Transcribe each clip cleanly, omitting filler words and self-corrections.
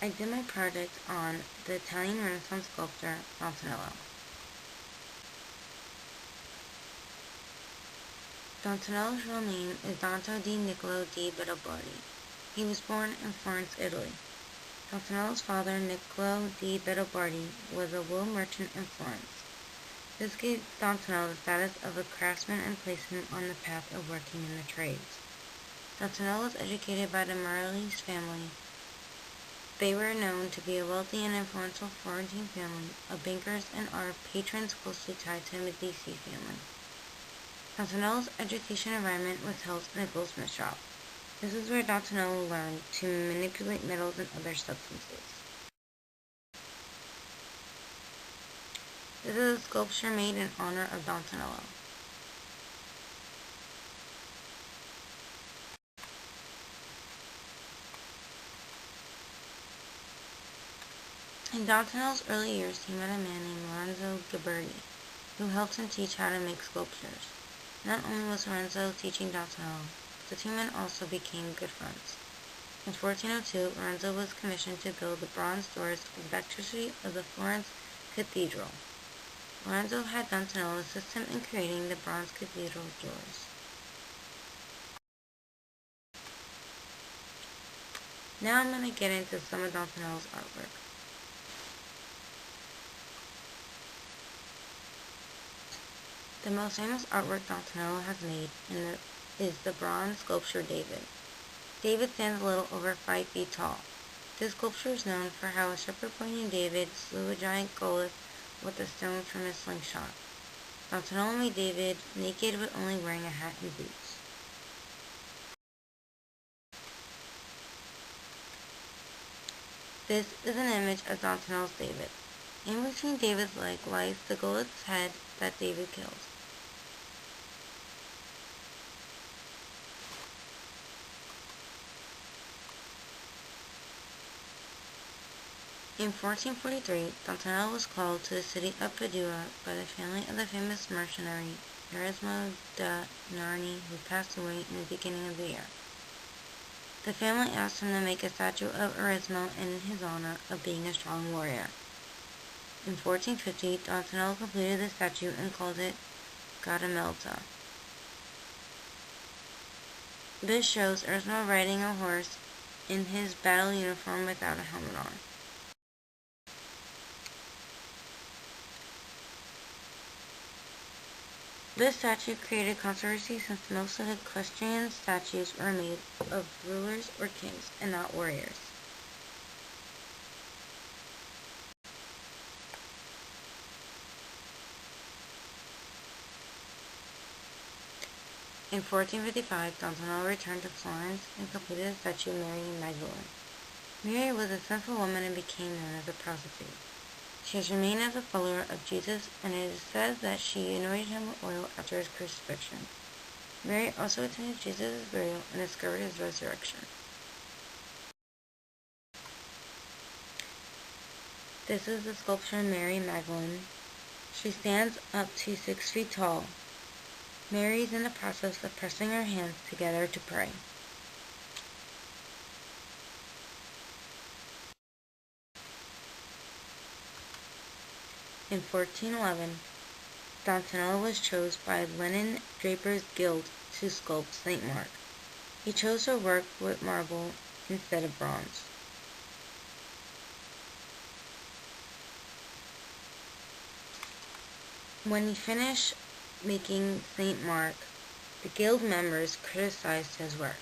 I did my project on the Italian Renaissance sculptor Donatello. Donatello's real name is Dante di Niccolo di Bedobardi. He was born in Florence, Italy. Donatello's father, Niccolo di Bedobardi, was a wool merchant in Florence. This gave Donatello the status of a craftsman and placed him on the path of working in the trades. Donatello was educated by the Marelli's family. They were known to be a wealthy and influential Florentine family of bankers and are patrons closely tied to the Medici family. Donatello's education environment was held in a goldsmith shop. This is where Donatello learned to manipulate metals and other substances. This is a sculpture made in honor of Donatello. In Donatello's early years, he met a man named Lorenzo Ghiberti, who helped him teach how to make sculptures. Not only was Lorenzo teaching Donatello, but the two men also became good friends. In 1402, Lorenzo was commissioned to build the bronze doors of the baptistry of the Florence Cathedral. Lorenzo had Donatello assist him in creating the bronze cathedral doors. Now I'm going to get into some of Donatello's artwork. The most famous artwork Donatello has made is the bronze sculpture David. David stands a little over 5 feet tall. This sculpture is known for how a shepherd boy named David slew a giant Goliath with a stone from his slingshot. Donatello made David naked but only wearing a hat and boots. This is an image of Donatello's David. In between David's leg lies the Goliath's head that David killed. In 1443, Donatello was called to the city of Padua by the family of the famous mercenary Erasmo da Narni, who passed away in the beginning of the year. The family asked him to make a statue of Erasmo in his honor of being a strong warrior. In 1450, Donatello completed the statue and called it Gadamelta. This shows Erasmo riding a horse in his battle uniform without a helmet on. This statue created controversy since most of the equestrian statues were made of rulers or kings and not warriors. In 1455, Donatello returned to Florence and completed the statue of Mary Magdalene. Mary was a sinful woman and became known as a prostitute. She has remained as a follower of Jesus, and it is said that she anointed him with oil after his crucifixion. Mary also attended Jesus' burial and discovered his resurrection. This is the sculpture of Mary Magdalene. She stands up to 6 feet tall. Mary is in the process of pressing her hands together to pray. In 1411, Donatello was chosen by Linen Drapers Guild to sculpt St. Mark. He chose to work with marble instead of bronze. When he finished making St. Mark, the guild members criticized his work.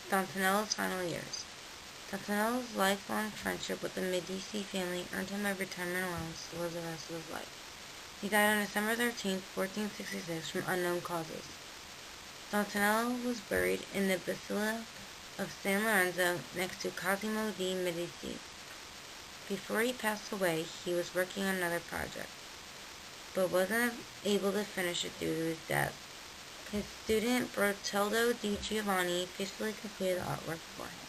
Donatello's final years. Donatello's lifelong friendship with the Medici family earned him a retirement allowance to live the rest of his life. He died on December 13, 1466 from unknown causes. Donatello was buried in the Basilica of San Lorenzo next to Cosimo de' Medici. Before he passed away, he was working on another project, but wasn't able to finish it due to his death. His student Bertoldo di Giovanni faithfully completed the artwork for him.